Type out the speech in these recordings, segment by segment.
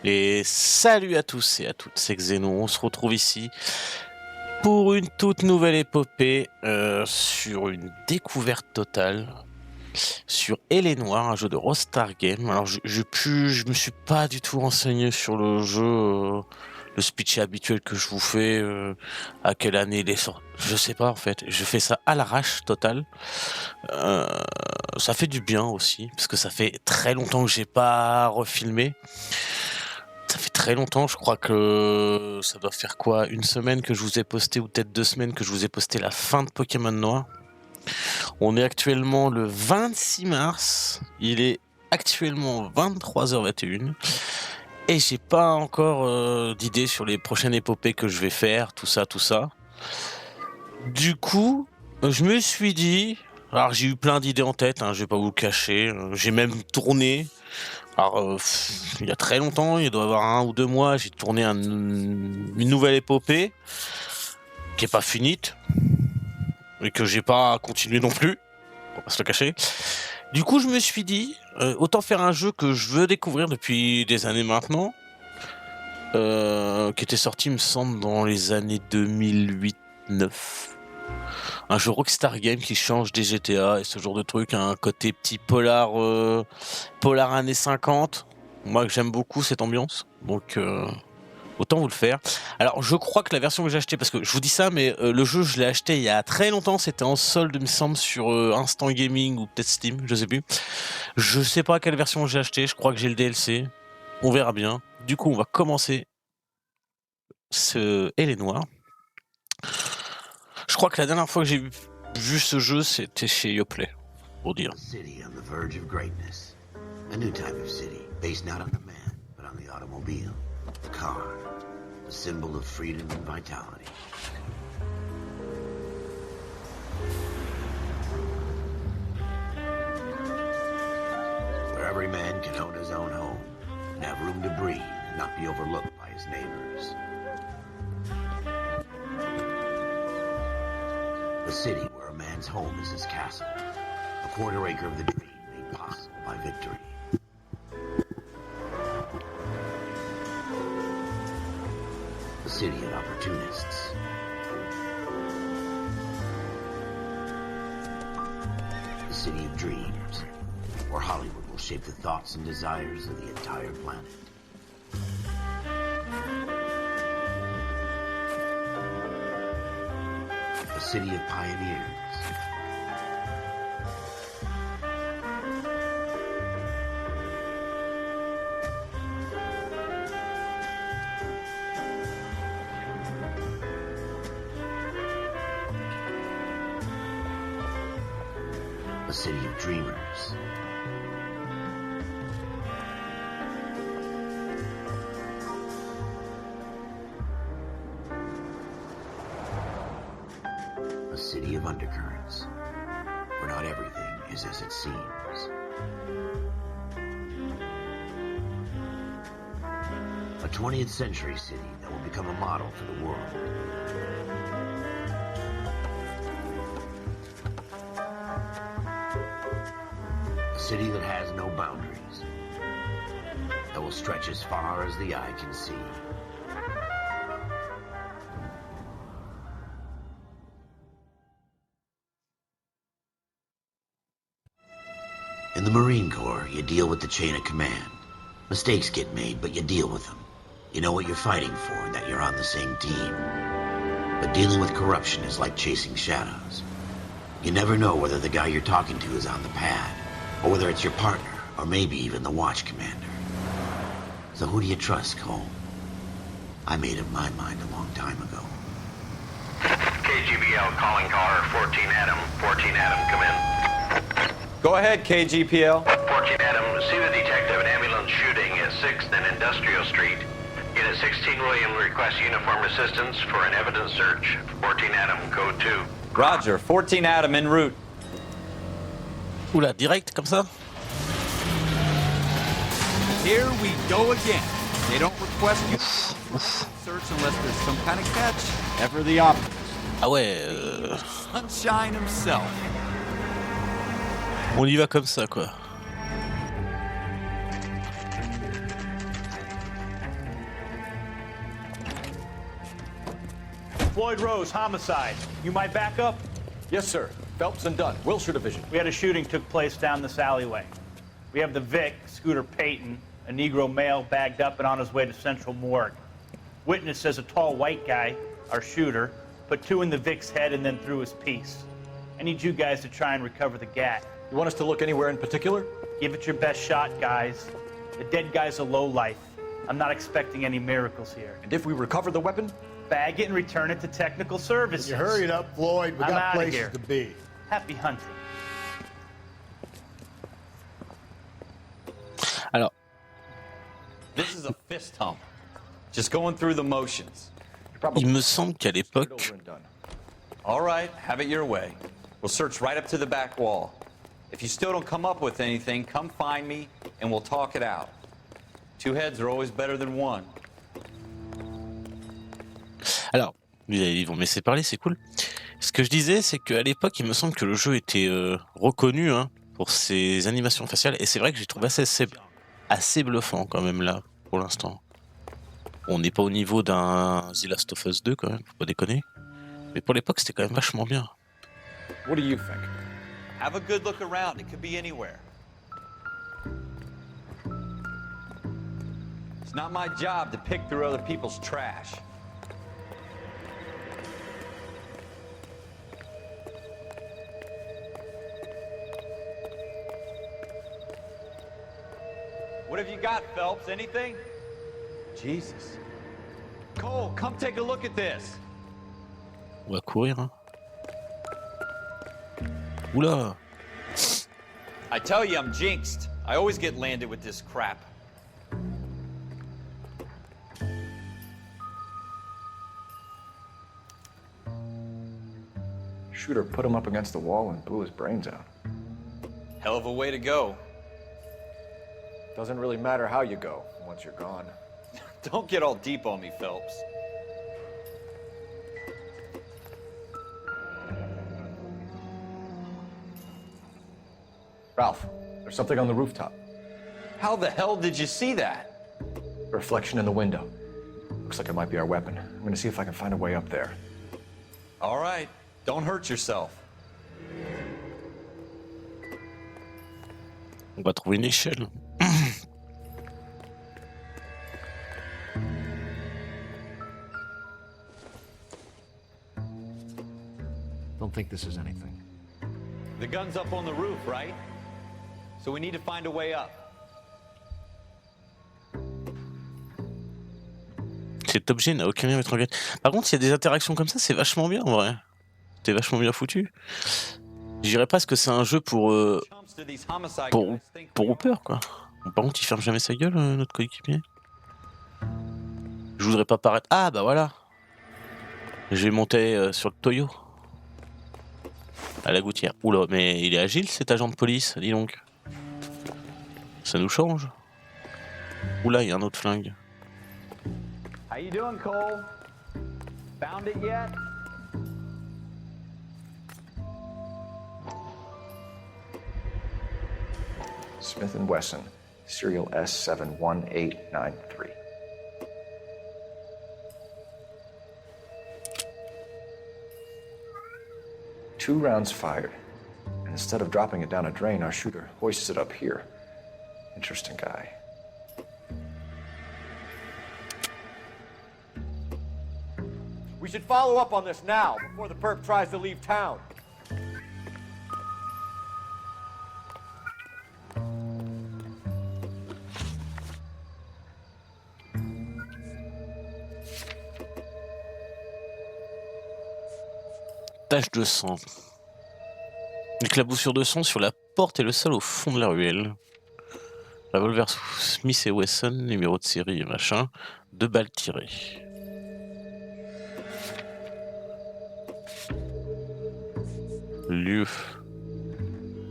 Et salut à tous et à toutes, c'est Xénon. On se retrouve ici pour une toute nouvelle épopée sur une découverte totale sur L.A Noire, un jeu de Rockstar Game. Alors je me suis pas du tout renseigné sur le jeu, le speech habituel que je vous fais, à quelle année il est sorti. Je sais pas en fait, je fais ça à l'arrache total. Euh, Ça fait du bien aussi, parce que ça fait très longtemps que j'ai pas refilmé. Ça fait très longtemps, je crois que ça doit faire quoi, une semaine que je vous ai posté, ou peut-être 2 semaines que je vous ai posté la fin de Pokémon Noir. On est actuellement le 26 mars, il est actuellement 23h21, et j'ai pas encore d'idée sur les prochaines épopées que je vais faire, tout ça. Du coup, je me suis dit, alors j'ai eu plein d'idées en tête, hein, je vais pas vous le cacher, j'ai même tourné. Alors, il y a très longtemps, il doit y avoir 1 ou 2 mois, j'ai tourné une nouvelle épopée qui est pas finite et que j'ai pas continué non plus, on va pas se le cacher. Du coup, je me suis dit, autant faire un jeu que je veux découvrir depuis des années maintenant, qui était sorti, me semble, dans les années 2008-9. Un jeu Rockstar Game qui change des GTA et ce genre de truc, un côté petit polar années 50. Moi, que j'aime beaucoup cette ambiance, donc autant vous le faire. Alors, je crois que la version que j'ai achetée, parce que je vous dis ça, mais le jeu, je l'ai acheté il y a très longtemps, c'était en solde, il me semble, sur Instant Gaming ou peut-être Steam, je sais plus. Je sais pas quelle version j'ai acheté, je crois que j'ai le DLC. On verra bien. Du coup, on va commencer ce L.A Noire. Je crois que la dernière fois que j'ai vu ce jeu, c'était chez Yoplait, pour dire. City on the verge of greatness. A new type of city, based not on the man, but on the automobile. The car, a symbol of freedom and vitality. Where every man can own his own home, and have room to breathe and not be overlooked by his neighbors. The city where a man's home is his castle. A quarter acre of the dream made possible by victory. The city of opportunists. The city of dreams, where Hollywood will shape the thoughts and desires of the entire planet. A city of pioneers. A city of dreamers. A city of undercurrents, where not everything is as it seems. A 20th century city that will become a model for the world. A city that has no boundaries, that will stretch as far as the eye can see. In the Marine Corps, you deal with the chain of command. Mistakes get made, but you deal with them. You know what you're fighting for and that you're on the same team. But dealing with corruption is like chasing shadows. You never know whether the guy you're talking to is on the pad, or whether it's your partner, or maybe even the watch commander. So who do you trust, Cole? I made up my mind a long time ago. KGBL calling caller 14 Adam. 14 Adam, come in. Go ahead, KGPL. 14 Adam, see the detective, an ambulance shooting at 6th and Industrial Street. Unit 16 William requests uniform assistance for an evidence search. 14 Adam, code 2. Roger, 14 Adam en route. Oula, direct comme ça? Here we go again. They don't request you search unless there's some kind of catch. Ever the opposite. Ah ouais, Sunshine himself. on y va comme ça, quoi. Floyd Rose, homicide. You might back up? Yes, sir. Phelps and Dunn, Wilshire Division. We had a shooting took place down this alleyway. We have the Vic, Scooter Payton, a Negro male bagged up and on his way to Central Morgue. Witness says a tall white guy, our shooter, put 2 in the Vic's head and then threw his piece. I need you guys to try and recover the gat. You want us to look anywhere in particular? Give it your best shot, guys. The dead guy's a lowlife. I'm not expecting any miracles here. And if we recover the weapon? Bag it and return it to technical services. You hurry it up, Floyd. We I'm got outta places here. to be. Happy hunting. Alors, This is a fist hump. Just going through the motions. il me semble qu'à l'époque, Over and done. All right, have it your way. We'll search right up to the back wall. If you still don't come up with anything, come find me and we'll talk it out. 2 heads are always better than 1. alors, ils vont me laisser parler, c'est cool. Ce que je disais, c'est qu'à l'époque, il me semble que le jeu était reconnu pour ses animations faciales, et c'est vrai que j'ai trouvé assez bluffant quand même là, pour l'instant. On n'est pas au niveau d'un The Last of Us 2 quand même, faut pas déconner. Mais pour l'époque, c'était quand même vachement bien. What do you think? Have a good look around. It could be anywhere. It's not my job to pick through other people's trash. What have you got, Phelps? Anything? Jesus. Cole, come take a look at this. On va courir, hein. Oula! I tell you, I'm jinxed. I always get landed with this crap. Shooter put him up against the wall and blew his brains out. Hell of a way to go. Doesn't really matter how you go once you're gone. Don't get all deep on me, Phelps. Ralph, there's something on the rooftop. How the hell did you see that? A reflection in the window. Looks like it might be our weapon. I'm gonna see if I can find a way up there. All right, don't hurt yourself. On va trouver une échelle. Don't think this is anything. The gun's up on the roof, right? So we need to find a way up. Cet objet n'a aucun lien avec l'enquête. Par contre, s'il y a des interactions comme ça, c'est vachement bien en vrai. C'était vachement bien foutu. Je dirais pas que c'est un jeu pour Hooper, quoi. Bon, par contre, il ferme jamais sa gueule, notre coéquipier. Je voudrais pas paraître. Ah, bah voilà. Je vais monter sur le Toyo. À la gouttière. Oula, mais il est agile cet agent de police, dis donc. Ça nous change. Oula, il y a un autre flingue. How you doing, Cole? Found it yet? Smith & Wesson, serial S71893. Two rounds fired, and instead of dropping it down a drain, our shooter hoists it up here. Interesting guy. We should follow up on this now, before the perp tries to leave town. Tache de sang. Éclaboussure de sang sur la porte et le sol au fond de la ruelle. Revolver Smith & Wesson, numéro de série et machin. 2 balles tirées. Lieu.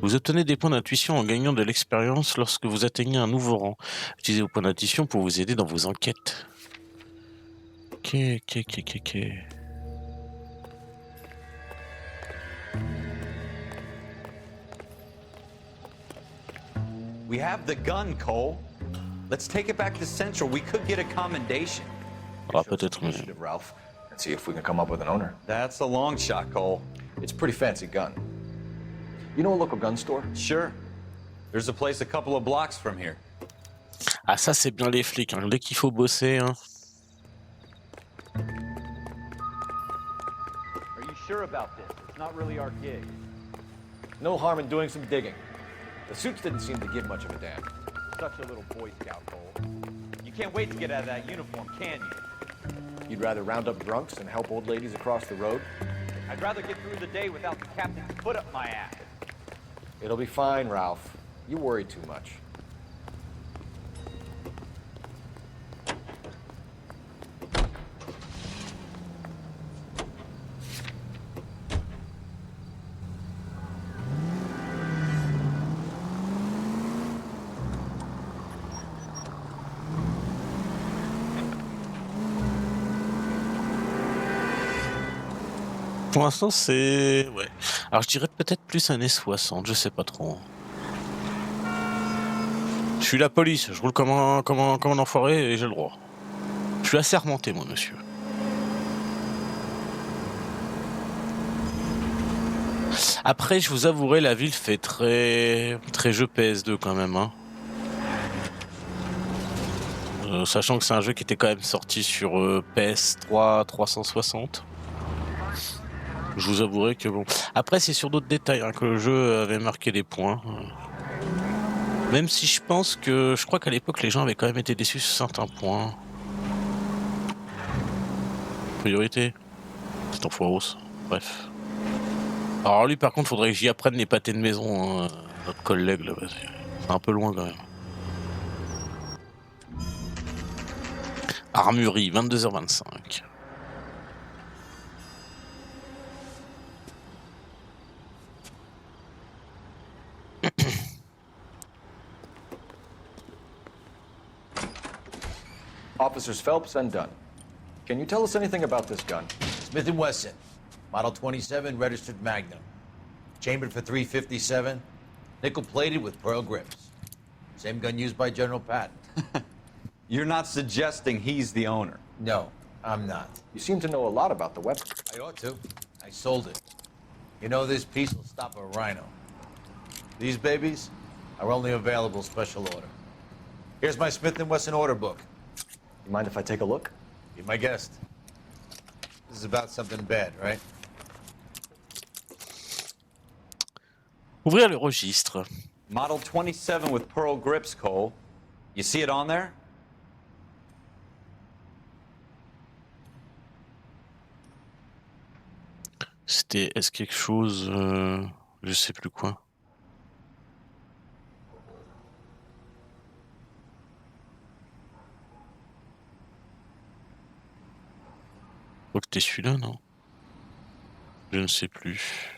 Vous obtenez des points d'intuition en gagnant de l'expérience lorsque vous atteignez un nouveau rang. Utilisez vos points d'intuition pour vous aider dans vos enquêtes. Ok. We have the gun, Cole. Let's take it back to Central. We could get a commendation. Ah, peut-être. Mais... Initiative, Ralph. and see if we can come up with an owner. That's a long shot, Cole. It's a pretty fancy gun. You know a local gun store? Sure. There's a place a couple of blocks from here. Ah, ça, c'est bien les flics, hein. Dès qu'il faut bosser, hein. Are you sure about this? It's not really our gig. No harm in doing some digging. The suits didn't seem to give much of a damn. Such a little Boy Scout, Cole. You can't wait to get out of that uniform, can you? You'd rather round up drunks and help old ladies across the road? I'd rather get through the day without the captain's foot up my ass. It'll be fine, Ralph. You worry too much. Pour l'instant, c'est... Ouais. Alors, je dirais peut-être plus années 60, je sais pas trop. Je suis la police, je roule comme un enfoiré et j'ai le droit. Je suis assermenté, moi, monsieur. Après, je vous avouerai, la ville fait très jeu PS2 quand même, hein. Sachant que c'est un jeu qui était quand même sorti sur PS3 360. Je vous avouerai que bon. Après, c'est sur d'autres détails hein, que le jeu avait marqué des points. Même si je pense que... Je crois qu'à l'époque, les gens avaient quand même été déçus sur certains points. Priorité. C'est en foiros. Bref. Alors lui, par contre, faudrait que j'y apprenne les pâtés de maison. Hein. Notre collègue, là. C'est un peu loin, quand même. Armurerie, 22h25. Officers Phelps and Dunn. Can you tell us anything about this gun? Smith & Wesson, Model 27, registered Magnum. Chambered for .357, nickel-plated with pearl grips. Same gun used by General Patton. You're not suggesting he's the owner? No, I'm not. You seem to know a lot about the weapon. I ought to. I sold it. You know, this piece will stop a rhino. These babies are only available special order. Here's my Smith & Wesson order book. You mind if I take a look? Be my guest. This is about something bad, right? Ouvrir le registre. Model 27 with pearl grips, Cole. You see it on there? C'était... Est-ce quelque chose... Je sais plus quoi. Je crois que c'était celui-là, non? Je ne sais plus.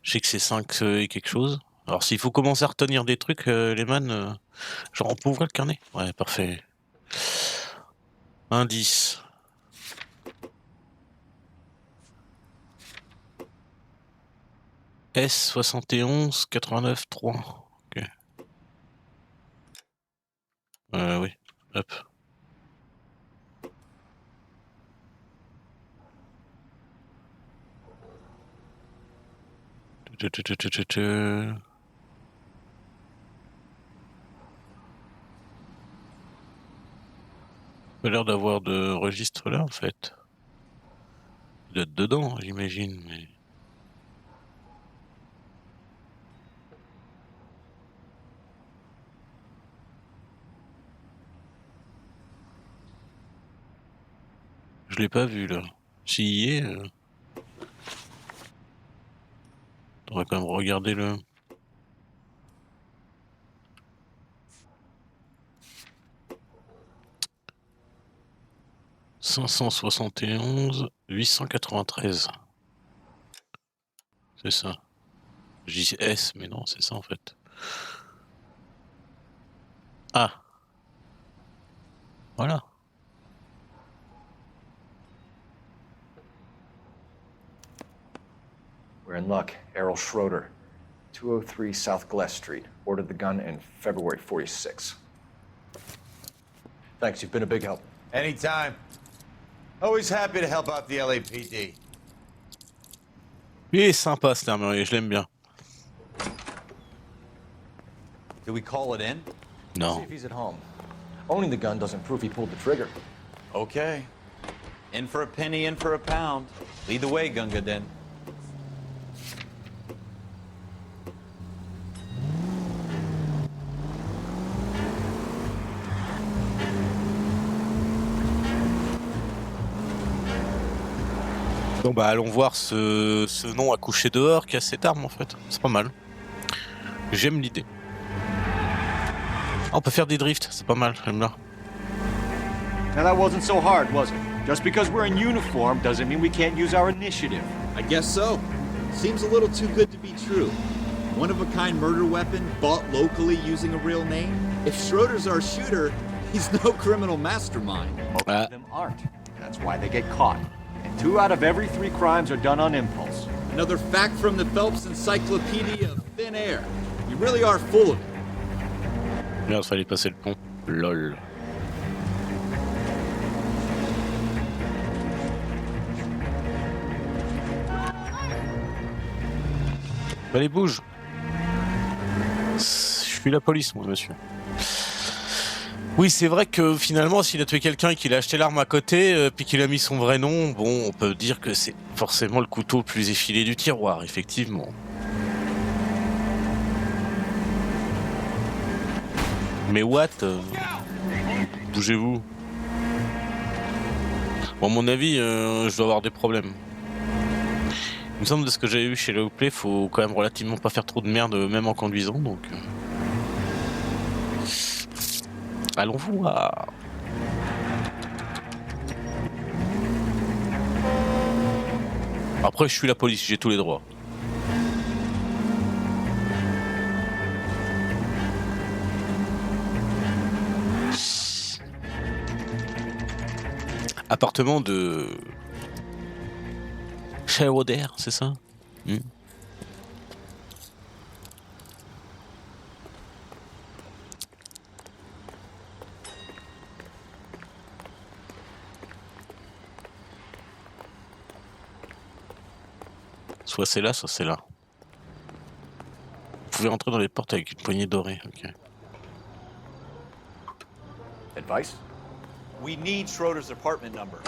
Je sais que c'est 5 et quelque chose. Alors s'il faut commencer à retenir des trucs, les man, genre on peut ouvrir le carnet. Ouais, parfait. Indice. S71 89 3. Ok. Oui. Hop. Pas l'air d'avoir de registre là en fait. Il doit être dedans, j'imagine, mais. Je l'ai pas vu là. S'il y est. On va quand même regarder le. « 571 893 ». C'est ça. Je dis S, mais non, c'est ça en fait. Ah. Voilà. We're in luck. Errol Schroeder, 203 South Glass Street. Ordered the gun in February 46. Thanks, you've been a big help. Anytime. Always happy to help out the LAPD. Il est sympa cet armurier, je l'aime bien. Do we call it in? See Non. if he's at home. Owning the gun doesn't prove he pulled the trigger. Okay. In for a penny, in for a pound. Lead the way, Gunga Din. Bon bah allons voir ce nom à coucher dehors qui a cette arme en fait. C'est pas mal. J'aime l'idée. Ah, on peut faire des drifts, c'est pas mal, j'aime bien. Now that wasn't so hard, was it? Just because we're in uniform doesn't mean we can't use our initiative. I guess so. Seems a little too good to be true. One-of-a-kind murder weapon bought locally using a real name? If Schroeder's our shooter, he's no criminal mastermind. Most of them aren't. That's why they get caught. And 2 out of every 3 crimes are done on impulse. Another fact from the Phelps Encyclopedia of Thin Air. You really are full of it. Merde, fallait passer le pont. Lol. Allez, bouge. Je suis la police, moi, monsieur. Oui, c'est vrai que finalement, s'il a tué quelqu'un et qu'il a acheté l'arme à côté, puis qu'il a mis son vrai nom, bon, on peut dire que c'est forcément le couteau le plus effilé du tiroir, effectivement. Mais what bougez-vous. Bon, à mon avis, je dois avoir des problèmes. Il me semble de ce que j'avais vu chez L.A Play, faut quand même relativement pas faire trop de merde, même en conduisant, donc... Allons voir. Après, je suis la police, j'ai tous les droits. Appartement de... Chevronné, c'est ça? Soit c'est là, soit c'est là. Vous pouvez rentrer dans les portes avec une poignée dorée, ok. Advice? We need Schroeder's apartment number.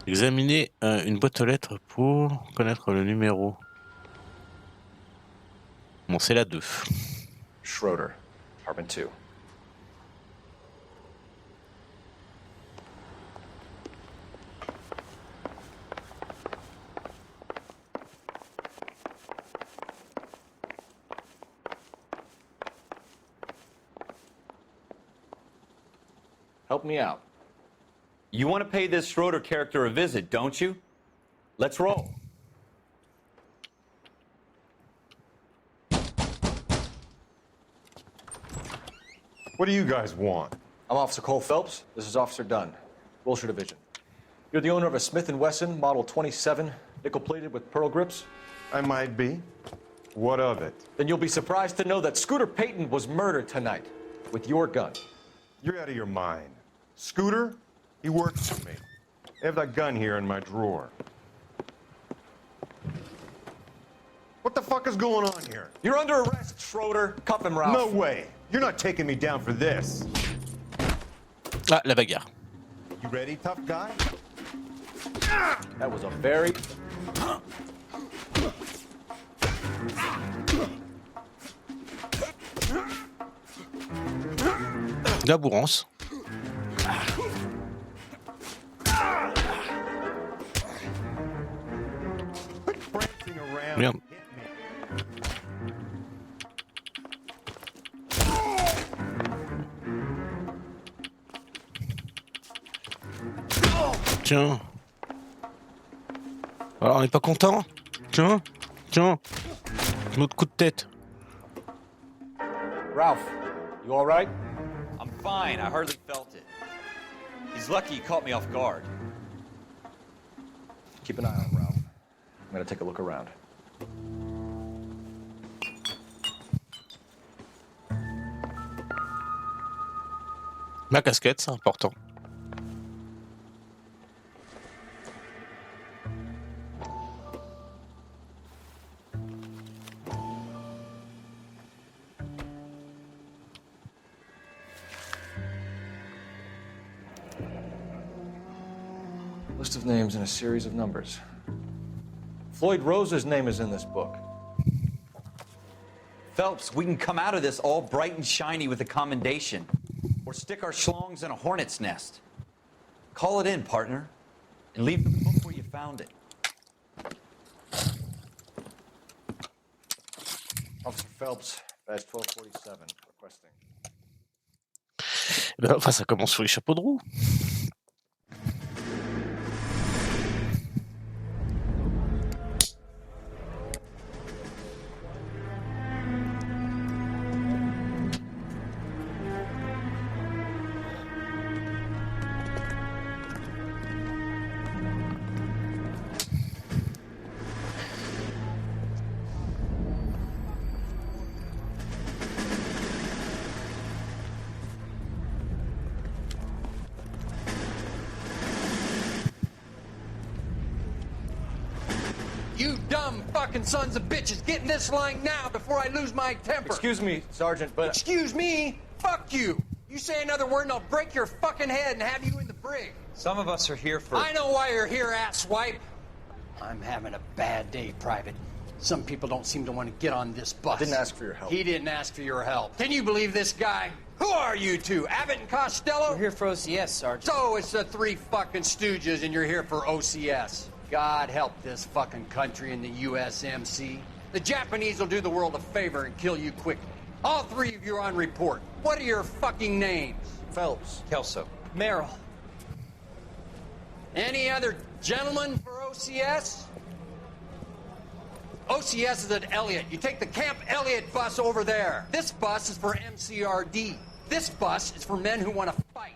Examinez une boîte aux lettres pour connaître le numéro. Bon, c'est la 2. Schroeder, apartment 2. Help me out. You want to pay this Schroeder character a visit, don't you? Let's roll. What do you guys want? I'm Officer Cole Phelps. This is Officer Dunn, Wilshire Division. You're the owner of a Smith & Wesson Model 27, nickel-plated with pearl grips? I might be. What of it? Then you'll be surprised to know that Scooter Payton was murdered tonight with your gun. You're out of your mind. Scooter? He works for me. I have that gun here in my drawer. What the fuck is going on here? You're under arrest, Schroeder. Cuff him, Ralph. No way. You're not taking me down for this. Ah, la bagarre. You ready, tough guy? That was a very... La bourrance. Prancing around. Merde. Tiens. Alors, on n'est pas content? Tiens. Tiens. Un autre coup de tête. Ralph, you all right? I'm fine. I hardly felt it. He's lucky he caught me off guard. Keep an eye on Ralph. I'm gonna take a look around. Ma casquette, c'est important. List of names and a series of numbers. Floyd Rose's name is in this book. Phelps, we can come out of this all bright and shiny with a commendation. Or stick our schlongs in a hornet's nest. Call it in, partner. And leave the book where you found it. Officer Phelps, badge 1247, requesting. Ben, enfin, ça commence sur les chapeaux de roue. You dumb fucking sons of bitches, get in this line now before I lose my temper. Excuse me, Sergeant, but... Excuse me? Fuck you. You say another word and I'll break your fucking head and have you in the brig. Some of us are here for... I know why you're here, asswipe. I'm having a bad day, Private. Some people don't seem to want to get on this bus. I didn't ask for your help. He didn't ask for your help. Can you believe this guy? Who are you two, Abbott and Costello? We're here for OCS, Sergeant. So it's the three fucking stooges and you're here for OCS. God help this fucking country and the USMC. The Japanese will do the world a favor and kill you quickly. All three of you are on report. What are your fucking names? Phelps. Kelso. Merrill. Any other gentlemen for OCS? OCS is at Elliott. You take the Camp Elliott bus over there. This bus is for MCRD. This bus is for men who want to fight.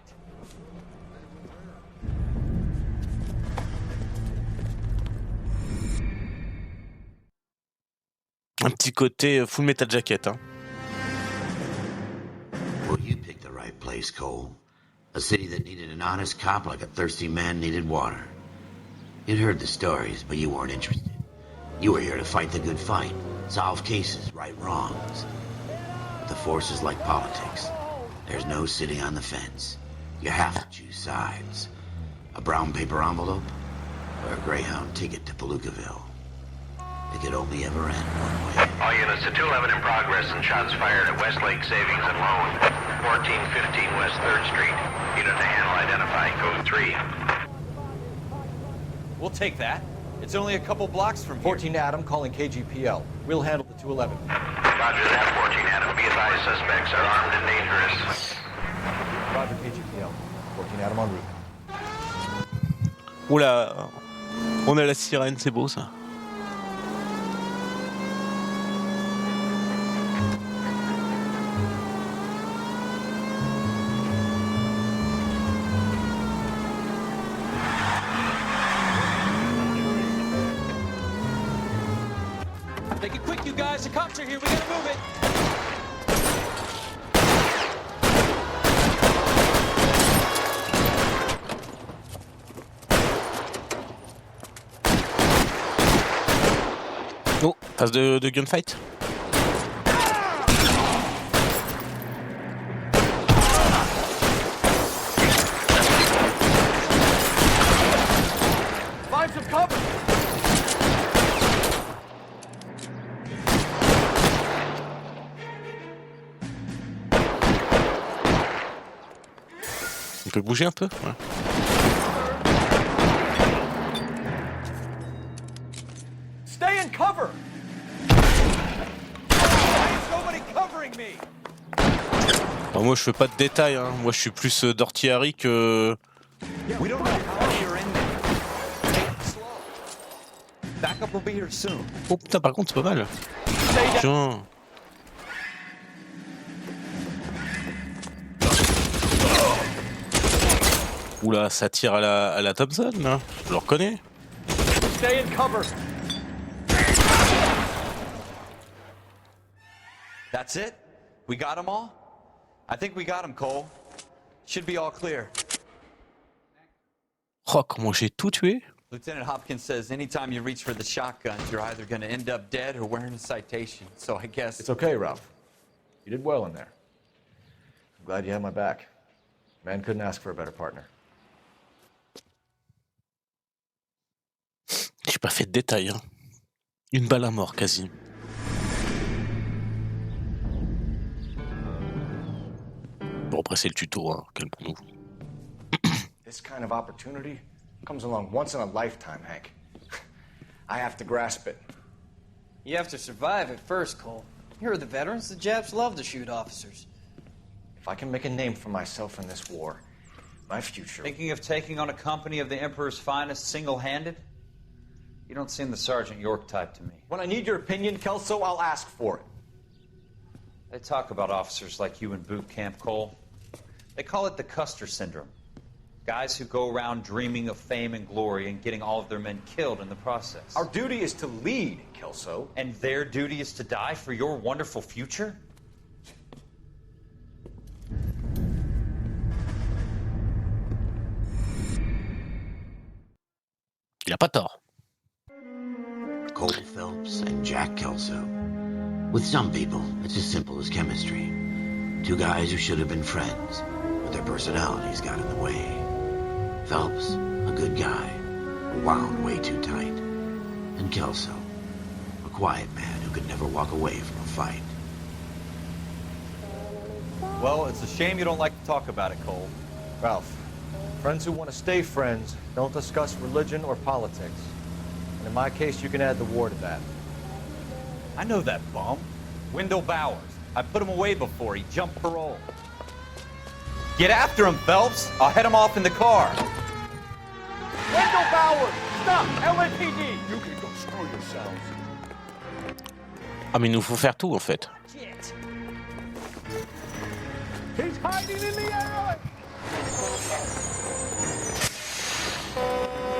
Un petit côté Full Metal Jacket, hein. Well, you picked the right place, Cole. A city that needed an honest cop like a thirsty man needed water. You'd heard the stories, but you weren't interested. You were here to fight the good fight, solve cases, right wrongs. But the force is like politics. There's no sitting on the fence. You have to choose sides. A brown paper envelope or a Greyhound ticket to Palookaville. It could only ever end one way. All units to 211 in progress and shots fired at Westlake Savings and Loan, 1415 West 3rd Street. Unit to handle identify, code 3. We'll take that. It's only a couple blocks from here. 14 Adam calling KGPL. We'll handle the 211. Roger that, 14 Adam. Be advised, suspects are armed and dangerous. Roger KGPL. 14 Adam en route. Oula, on a la sirène, c'est beau ça. Make it quick, you guys. The cops are here. We gotta move it. Oh, phase de gunfight. Find some cover. On peut bouger un peu, ouais. Stay in cover. Why is nobody covering me? Alors moi je fais pas de détails, hein. Moi je suis plus d'Ortiari que... We don't know how you're in there. Take it slow. Backup will be here soon. Oh putain, par contre c'est pas mal. Tiens. Oula, ça tire à la Thompson, là. Je le reconnais. Stay in cover. That's it? We got them all? I think we got them, Cole. Should be all clear. Oh, comment j'ai tout tué. Lieutenant Hopkins says anytime you reach for the shotguns, you're either going to end up dead or wearing a citation. So I guess... It's okay, Ralph. You did well in there. I'm glad you had my back. Man couldn't ask for a better partner. pas fait de détails, hein. Une balle à mort, quasi. Bon, après, c'est le tuto, hein. Calmons-nous. This kind of opportunity comes along once in a lifetime, Hank. I have to grasp it. You have to survive it first, Cole. Here are the veterans. The Japs love to shoot officers. If I can make a name for myself in this war, my future... Thinking of taking on a company of the Emperor's finest single-handed? You don't seem the Sergeant York type to me. When I need your opinion, Kelso, I'll ask for it. They talk about officers like you in boot camp, Cole. They call it the Custer syndrome. Guys who go around dreaming of fame and glory and getting all of their men killed in the process. Our duty is to lead, Kelso. And their duty is to die for your wonderful future? Il a pas tort. Cole Phelps and Jack Kelso. With some people, it's as simple as chemistry. Two guys who should have been friends, but their personalities got in the way. Phelps, a good guy, wound way too tight. And Kelso, a quiet man who could never walk away from a fight. Well, it's a shame you don't like to talk about it, Cole. Ralph, friends who want to stay friends don't discuss religion or politics. And in my case, you can add the war to that. I know that bum. Wendell Bowers. I put him away before he jumped parole. Get after him, Phelps. I'll head him off in the car. Wendell Bowers! Stop! LAPD! You can go screw yourselves. Ah, mais il nous faut faire tout, en fait. He's hiding in the alley!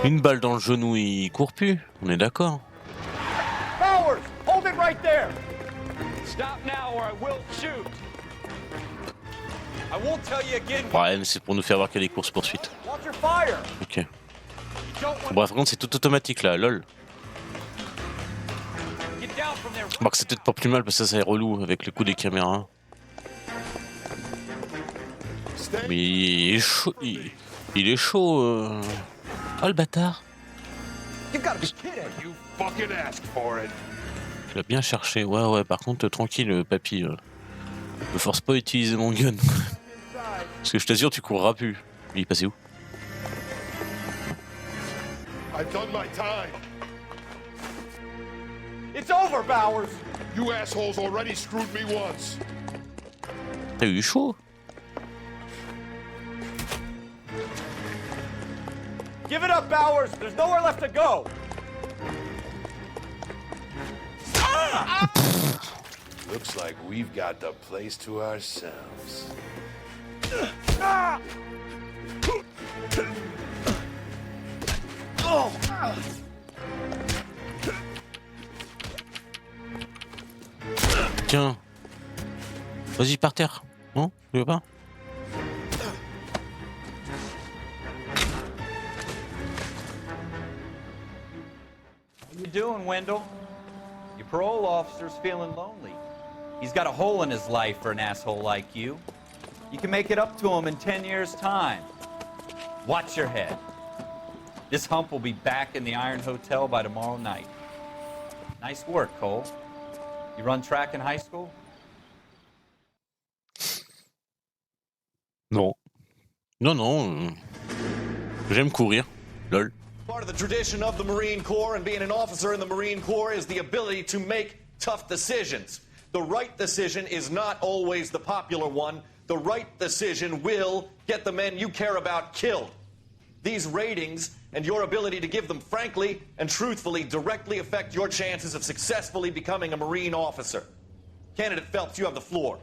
Une balle dans le genou, il court plus. On est d'accord. Bowers! Hold it right there! Stop now or I will shoot! I won't tell you again. Ouais, mais c'est pour nous faire voir qu'il y a des courses-poursuites. Watch your fire! Ok. Bref, par contre, c'est tout automatique là, lol. Bon, que c'est peut-être pas plus mal parce que ça est relou avec le coup des caméras. Mais il est chaud. Il est chaud. Oh le bâtard. You gotta be kidding! You fucking asked for it! Tu l'as bien cherché. Ouais, par contre, tranquille, papy. Me force pas à utiliser mon gun. Parce que je t'assure, tu courras plus. Il est passé où? I've done my time. It's over, Bowers! You assholes already screwed me once. T'as eu chaud? Give it up, Bowers! There's nowhere left to go! Looks like we've got the place to ourselves. Tiens. Vas-y, par terre. Non? Tu veux pas? How you doing, Wendell? Your parole officer's feeling lonely. He's got a hole in his life for an asshole like you. You can make it up to him in 10 years' time. Watch your head. This hump will be back in the Iron Hotel by tomorrow night. Nice work, Cole. You run track in high school? Non. Non. J'aime courir. Lol. Part of the tradition of the Marine Corps and being an officer in the Marine Corps is the ability to make tough decisions. The right decision is not always the popular one. The right decision will get the men you care about killed. These ratings and your ability to give them frankly and truthfully directly affect your chances of successfully becoming a Marine officer. Candidate Phelps, you have the floor.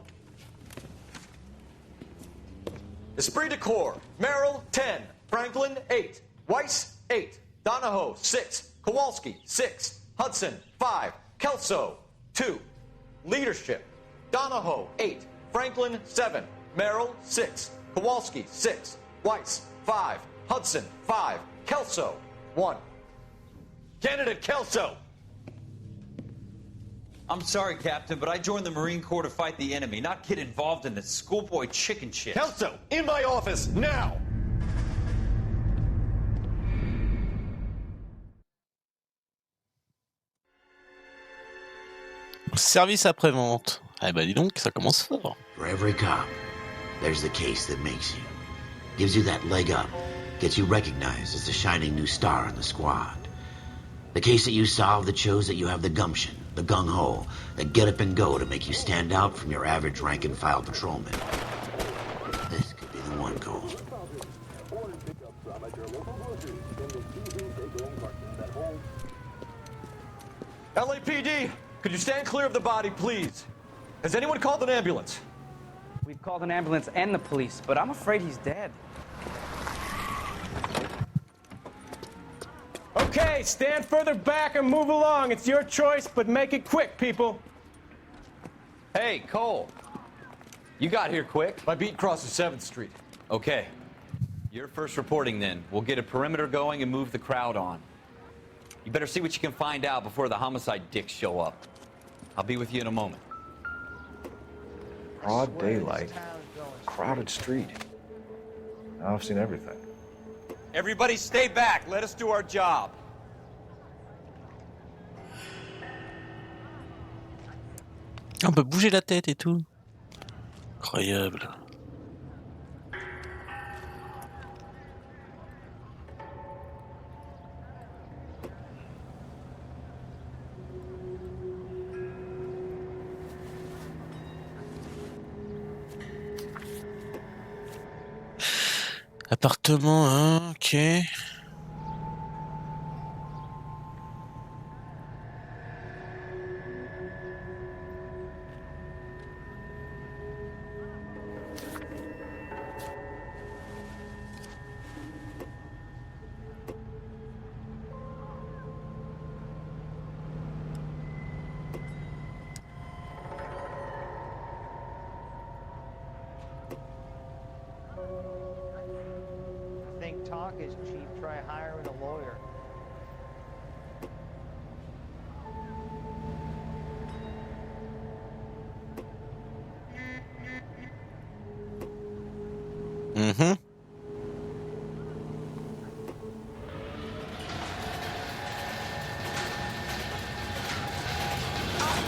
Esprit de Corps, Merrill, 10. Franklin, 8. Weiss, 8. Donahoe, 6. Kowalski, 6. Hudson, 5. Kelso, 2. Leadership, Donahoe, 8. Franklin, 7. Merrill, 6. Kowalski, 6. Weiss, 5. Hudson, 5. Kelso, 1. Candidate Kelso! I'm sorry, Captain, but I joined the Marine Corps to fight the enemy, not get involved in this schoolboy chicken shit. Kelso, in my office, now! Service après-vente. Ah bah dis donc, ça commence fort. For every cop, there's the case that makes you. Gives you that leg up. Gets you recognized as the shining new star in the squad. The case that you solve that shows that you have the gumption, the gung-ho, the get up and go to make you stand out from your average rank-and-file patrolman. This could be the one, Cole. LAPD, could you stand clear of the body, please? Has anyone called an ambulance? We've called an ambulance and the police, but I'm afraid he's dead. Okay, stand further back and move along. It's your choice, but make it quick, people. Hey, Cole. You got here quick. My beat crosses 7th Street. Okay. You're first reporting then. We'll get a perimeter going and move the crowd on. You better see what you can find out before the homicide dicks show up. I'll be with you in a moment. Broad daylight, crowded street. Now I've seen everything. Everybody stay back. Let us do our job. On peut bouger la tête et tout. Incroyable. Appartement 1, ok. Talk is cheap. Try hiring a lawyer. Mm-hmm.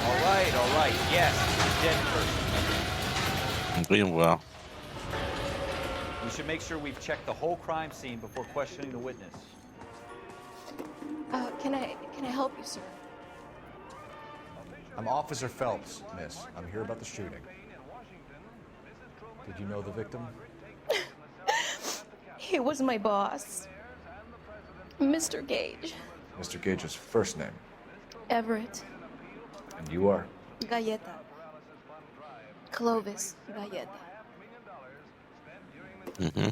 All right. Yes, dead person. Voyons voir. We should make sure we've checked the whole crime scene before questioning the witness. Can I help you, sir? I'm Officer Phelps, miss. I'm here about the shooting. Did you know the victim? He was my boss, Mr. Gage. Mr. Gage's first name. Everett. And you are? Galleta. Clovis Galleta. Mm-hmm.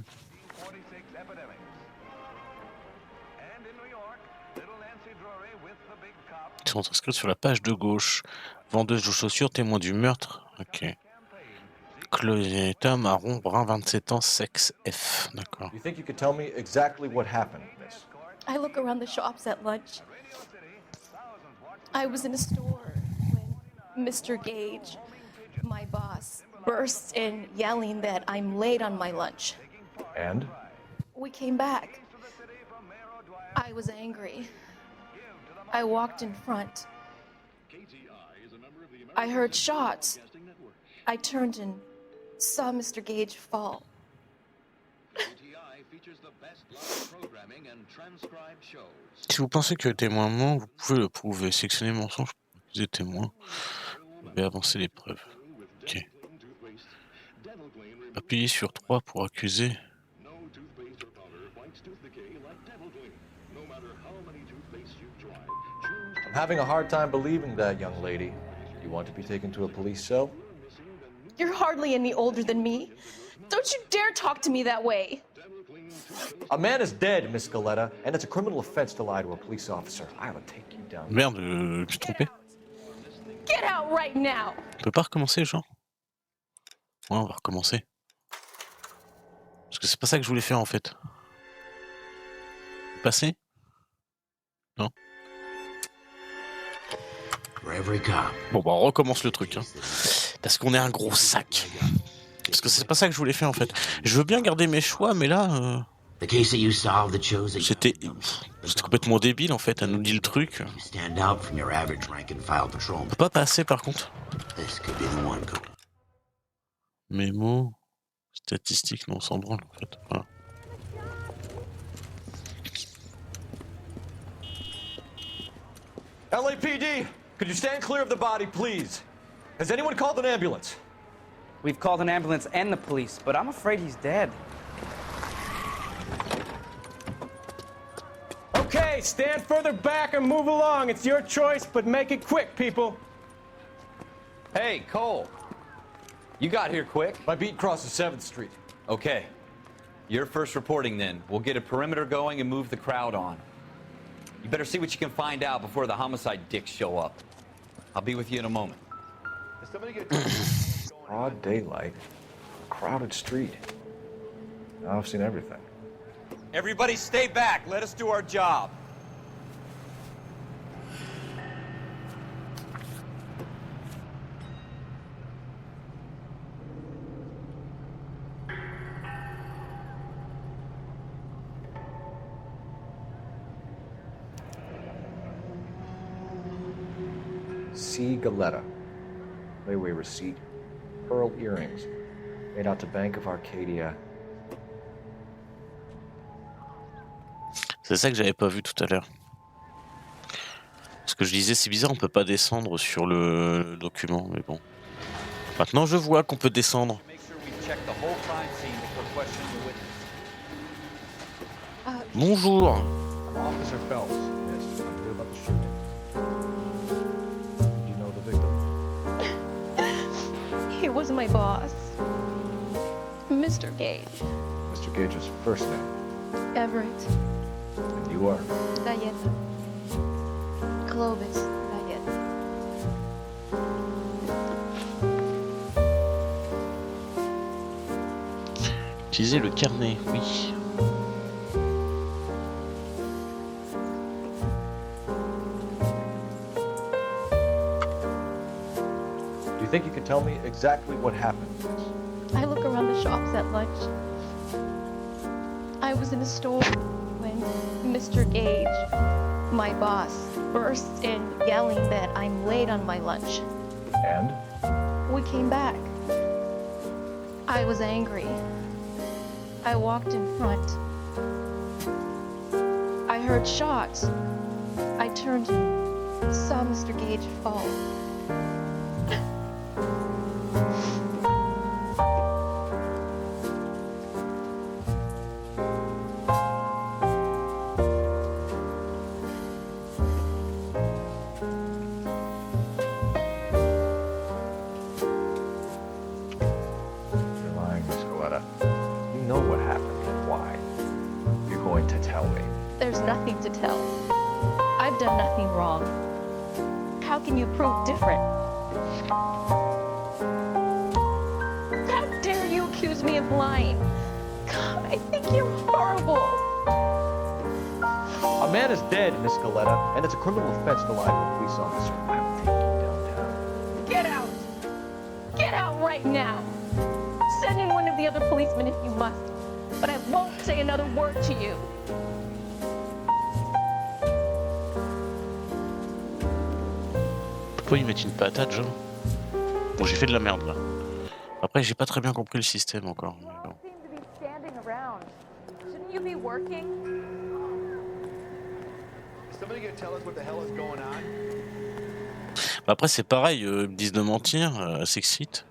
Ils sont inscrits sur la page de gauche. Vendeuse de chaussures, témoin du meurtre. Ok. Cloeta, marron, brun, 27 ans, sexe F. D'accord. You think you could tell me exactly what happened, miss? I look around the shops at lunch. I was in a store when Mr. Gage, my boss, bursts in yelling that I'm late on my lunch. And? We came back. I was angry. I walked in front. I heard shots. I turned and saw Mr. Gage fall. Si vous pensez que le témoin ment, vous pouvez le prouver. Sélectionnez mensonge pour accuser témoin. Vous devez avancer les preuves. Ok. Appuyez sur 3 pour accuser. I'm having a hard time believing that, young lady. You want to be taken to a police cell? You're hardly any older than me. Don't you dare talk to me that way. A man is dead, Miss Galleta, and it's a criminal offense to lie to a police officer. I will take you down. Merde, je me suis trompé. Get out right now. On peut pas recommencer, genre? Ouais, on va recommencer. Parce que c'est pas ça que je voulais faire en fait. Passer? Non? Bon bah on recommence le truc. Hein. Parce qu'on est un gros sac. Parce que c'est pas ça que je voulais faire en fait. Je veux bien garder mes choix, mais là... The case that you solved that shows that C'était complètement débile en fait, elle nous dit le truc. you stand out from your average rank and file patrolman. On peut pas passer par contre. This could be the one. Mémo, statistiques, non, sans branle en fait. Voilà. LAPD, could you stand clear of the body, please? Has anyone called an ambulance? We've called an ambulance and the police, but I'm afraid he's dead. Okay, stand further back and move along. It's your choice, but make it quick, people. Hey, Cole. You got here quick. My beat crosses 7th Street. Okay. You're first reporting then. We'll get a perimeter going and move the crowd on. You better see what you can find out before the homicide dicks show up. I'll be with you in a moment. Broad daylight, crowded street. Now I've seen everything. Everybody stay back. Let us do our job. C. Galetta. Layaway receipt. Pearl earrings. Made out to Bank of Arcadia. C'est ça que j'avais pas vu tout à l'heure. Ce que je disais, c'est bizarre, on peut pas descendre sur le document, mais bon. Maintenant, je vois qu'on peut descendre. Bonjour. Officer Phelps. Yes, I'm here about the shooting. Did you know the victim? He was my boss, Mr. Gage. Mr. Gage's first name. Everett. And you are? Galleta. Clovis Galleta. Utiliser le carnet, oui. Do you think you can tell me exactly what happened? I look around the shops at lunch. I was in a store when Mr. Gage, my boss, bursts in yelling that I'm late on my lunch. And? We came back. I was angry. I walked in front. I heard shots. I turned and saw Mr. Gage fall. You're lying, Miss Galetta. You know what happened and why. You're going to tell me. There's nothing to tell. I've done nothing wrong. How can you prove different? How dare you accuse me of lying? God, I think you're horrible. A man is dead, Miss Galetta, and it's a criminal offense to lie to a police officer. I will take you downtown. Get out! Get out right now! Send in one of the other policemen if you must, but I won't say another word to you. Pourquoi ils mettent une patate, genre? Bon, j'ai fait de la merde là. Après, j'ai pas très bien compris le système encore. Mais bon. Seem to be standing around. Shouldn't you be working? Somebody gonna tell us what the hell is going on? Bah après, c'est pareil, ils me disent de mentir, elle s'excite.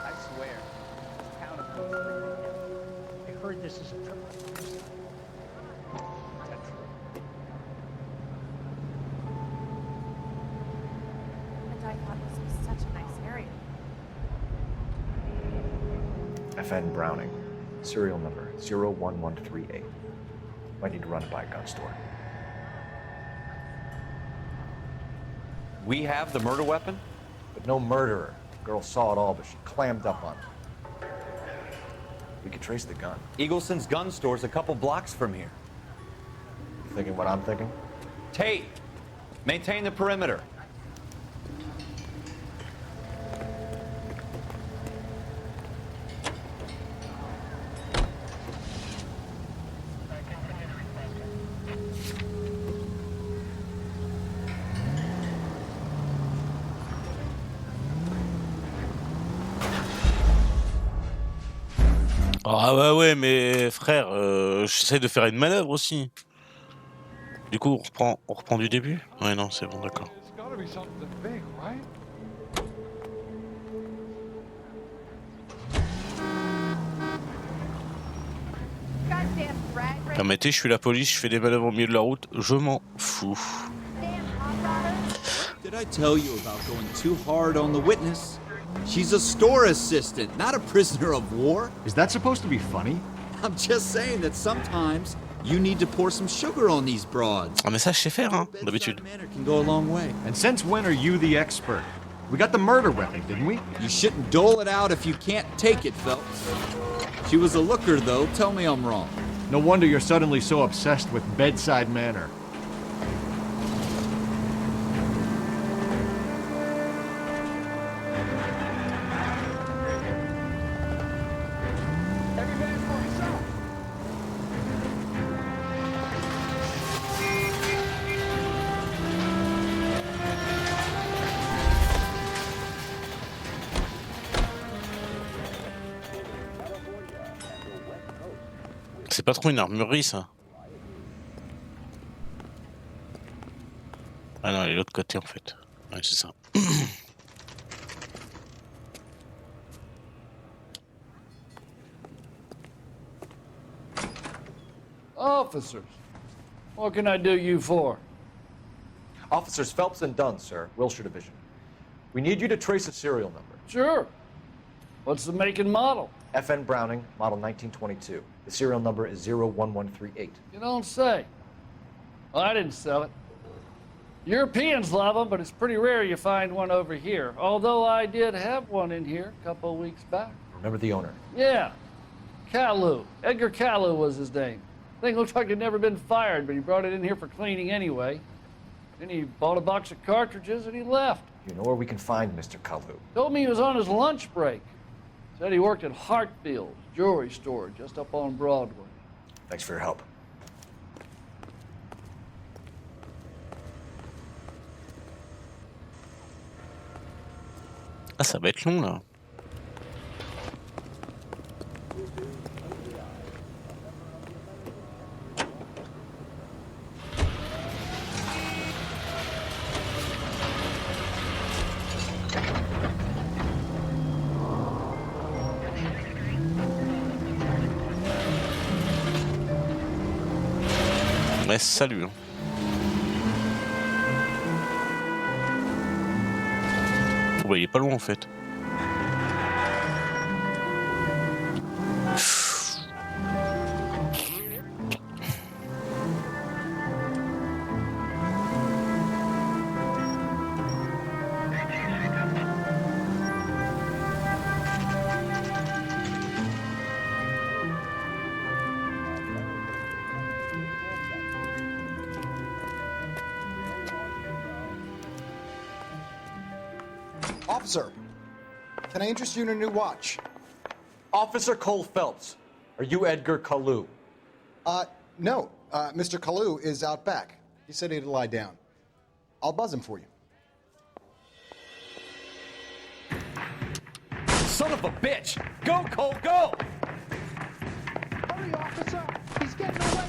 I swear, this town is going to I heard this is a triple. And I thought this was such a nice area. FN Browning. Serial number 01138. Might need to run it by a gun store. We have the murder weapon? But no murderer. The girl saw it all, but she clammed up on it. We could trace the gun. Eagleson's gun store's a couple blocks from here. You thinking what I'm thinking? Tate, maintain the perimeter. Ah bah ouais, mais frère, j'essaie de faire une manœuvre aussi. Du coup, on reprend du début? Ouais, non, c'est bon, d'accord. Permettez, je suis la police, je fais des manœuvres au milieu de la route, je m'en fous. Did I tell you about going too hard on the witness? She's a store assistant, not a prisoner of war. Is that supposed to be funny? I'm just saying that sometimes you need to pour some sugar on these broads. Ah mais ça je sais faire, hein, d'habitude. Can go a long way. And since when are you the expert? We got the murder weapon, didn't we? You shouldn't dole it out if you can't take it, Phelps. She was a looker, though. Tell me I'm wrong. No wonder you're suddenly so obsessed with bedside manner. C'est pas trop une armurerie ça. Ah non, elle est de l'autre côté en fait. Ouais, c'est ça. Officers, what can I do you for? Officers Phelps and Dunn, sir, Wilshire Division. We need you to trace a serial number. Sure. What's the make and model? FN Browning, model 1922. The serial number is 01138. You don't say. Well, I didn't sell it. Europeans love them, but it's pretty rare you find one over here. Although I did have one in here a couple of weeks back. Remember the owner? Yeah. Kalu. Edgar Kalu was his name. Thing looked like he'd never been fired, but he brought it in here for cleaning anyway. Then he bought a box of cartridges and he left. You know where we can find Mr. Kalu? Told me he was on his lunch break. Said he worked at Hartfield's jewelry store just up on Broadway. Thanks for your help. Ah, ça va être long là. Ouais, salut. Hein. Oh, bah, il est pas loin en fait. Officer, can I interest you in a new watch? Officer Cole Phelps, are you Edgar Kalu? No. Mr. Kalu is out back. He said he'd lie down. I'll buzz him for you. Son of a bitch! Go, Cole, go! Hurry, officer! He's getting away!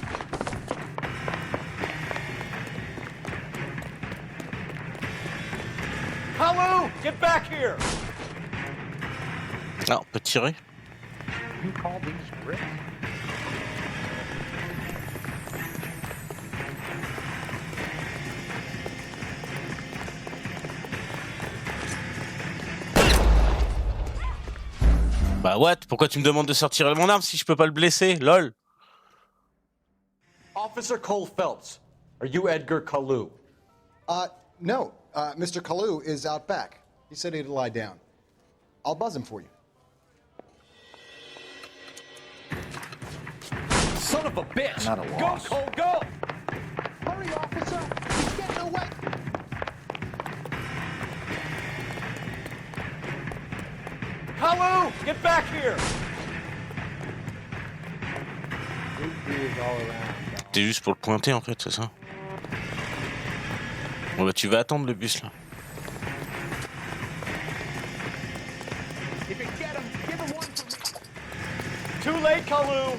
Kalu, get back here! Ah, on peut tirer. You call these bricks? Bah what? Pourquoi tu me demandes de sortir mon arme si je peux pas le blesser? Lol. Officer Cole Phelps, are you Edgar Kalu? No, Mr. Kalu is out back. He said he'd lie down. I'll buzz him for you. Son of a bitch! Not a Go, loss. Cole, go! Hurry, officer! He's getting away! Kalu, get back here! T'es juste pour le pointer en fait, c'est ça? Bon bah tu vas attendre le bus là. If you get him, give him one for me. Too late, Kalu!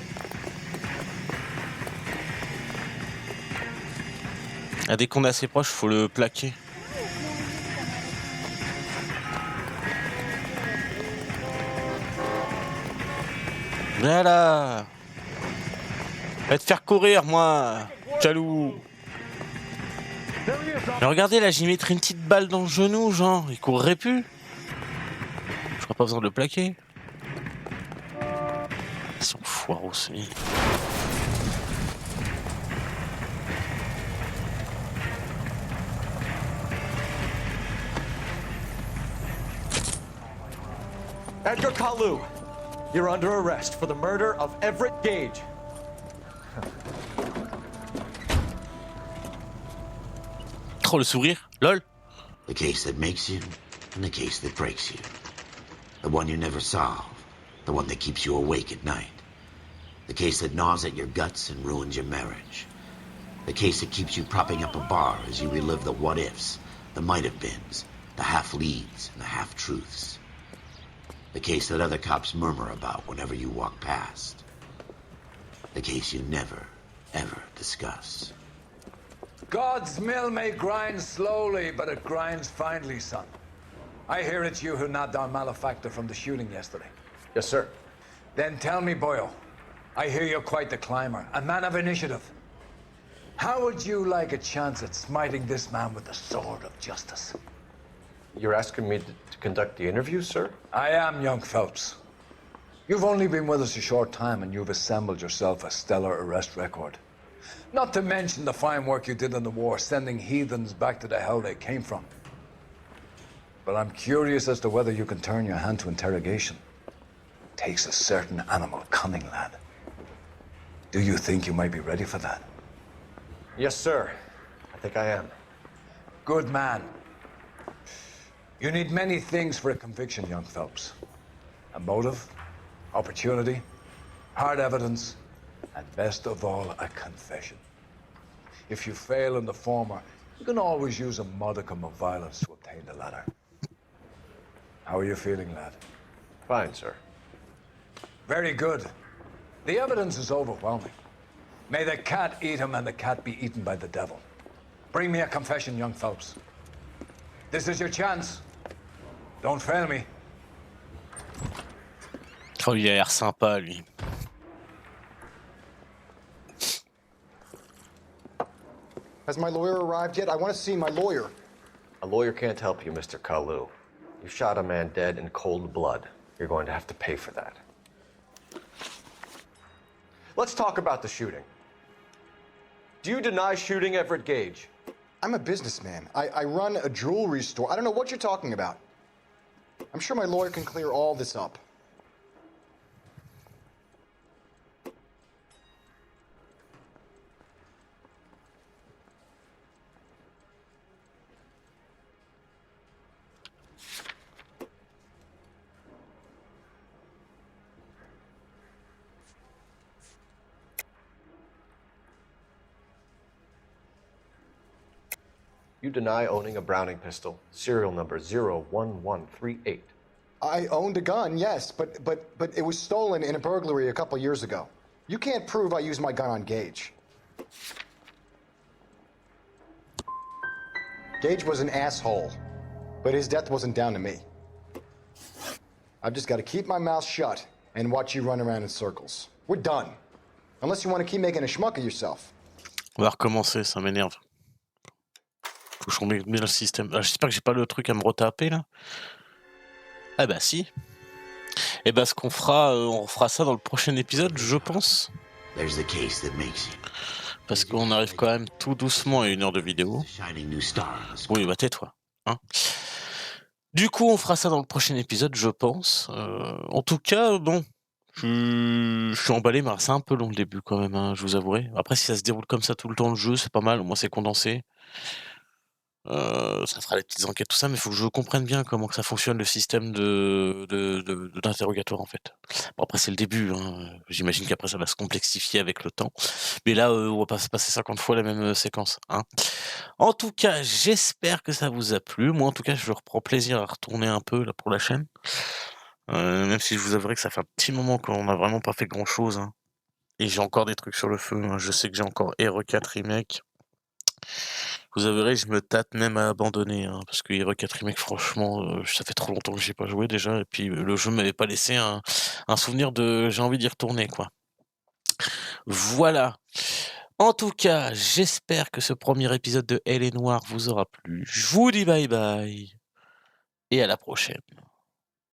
Ah, dès qu'on est assez proche, faut le plaquer. Voilà. Va te faire courir, moi, jaloux. Mais regardez là, j'y mettrais une petite balle dans le genou, genre, il courrait plus. J'aurais pas besoin de le plaquer. Ils sont foireux aussi. Edgar Kalu, you're under arrest for the murder of Everett Gage. Oh, le sourire, lol. The case that makes you, and the case that breaks you. The one you never solve, the one that keeps you awake at night. The case that gnaws at your guts and ruins your marriage. The case that keeps you propping up a bar as you relive the what-ifs, the might-have-beens, the half-leads, and the half-truths. The case that other cops murmur about whenever you walk past. The case you never, ever discuss. God's mill may grind slowly, but it grinds finely, son. I hear it's you who nabbed our malefactor from the shooting yesterday. Yes, sir. Then tell me, Boyle, I hear you're quite the climber, a man of initiative. How would you like a chance at smiting this man with the sword of justice? You're asking me to conduct the interview, sir? I am, young Phelps. You've only been with us a short time, and you've assembled yourself a stellar arrest record. Not to mention the fine work you did in the war, sending heathens back to the hell they came from. But I'm curious as to whether you can turn your hand to interrogation. Takes a certain animal cunning, lad. Do you think you might be ready for that? Yes, sir. I think I am. Good man. You need many things for a conviction, young Phelps. A motive, opportunity, hard evidence, and best of all, a confession. If you fail in the former, you can always use a modicum of violence to obtain the latter. How are you feeling, lad? Fine, sir. Very good. The evidence is overwhelming. May the cat eat him and the cat be eaten by the devil. Bring me a confession, young Phelps. This is your chance. Don't fail me. Oh, il a l'air sympa, lui. Has my lawyer arrived yet? I want to see my lawyer. A lawyer can't help you, Mr. Kalu. You shot a man dead in cold blood. You're going to have to pay for that. Let's talk about the shooting. Do you deny shooting Everett Gage? I'm a businessman. I run a jewelry store. I don't know what you're talking about. I'm sure my lawyer can clear all this up. You deny owning a Browning pistol, serial number 01138. I owned a gun, yes, but it was stolen in a burglary a couple years ago. You can't prove I used my gun on Gage. Gage was an asshole, but his death wasn't down to me. I've just got to keep my mouth shut and watch you run around in circles. We're done. Unless you want to keep making a schmuck of yourself. On va recommencer, ça m'énerve. Faut que je remette bien le système. Ah, j'espère que j'ai pas le truc à me retaper là. Ah bah si. Et bah ce qu'on fera, on fera ça dans le prochain épisode, je pense. There's the case that makes you. parce qu'on arrive quand même tout doucement à 1 heure de vidéo. Oui, bah tais-toi. Hein. Du coup, on fera ça dans le prochain épisode, je pense. En tout cas, bon, je suis emballé, mais c'est un peu long le début quand même, hein, je vous avouerai. Après, si ça se déroule comme ça tout le temps le jeu, c'est pas mal, au moins c'est condensé. Ça fera les petites enquêtes, tout ça, mais il faut que je comprenne bien comment que ça fonctionne le système d'interrogatoire en fait. Bon, après c'est le début, hein. J'imagine qu'après ça va se complexifier avec le temps. Mais là, on va pas se passer 50 fois la même séquence, hein. En tout cas, j'espère que ça vous a plu. Moi, en tout cas, je reprends plaisir à retourner un peu là pour la chaîne. Même si je vous avouerai que ça fait un petit moment qu'on n'a vraiment pas fait grand chose, hein. Et j'ai encore des trucs sur le feu, hein. Je sais que j'ai encore Hero 4 Remake. Vous avouerez, je me tâte même à abandonner, hein, parce que Hero 4 Remake, franchement, ça fait trop longtemps que j'y ai pas joué déjà, et puis le jeu m'avait pas laissé un souvenir de j'ai envie d'y retourner, quoi. Voilà. En tout cas, j'espère que ce premier épisode de L.A Noire vous aura plu. Je vous dis bye bye, et à la prochaine.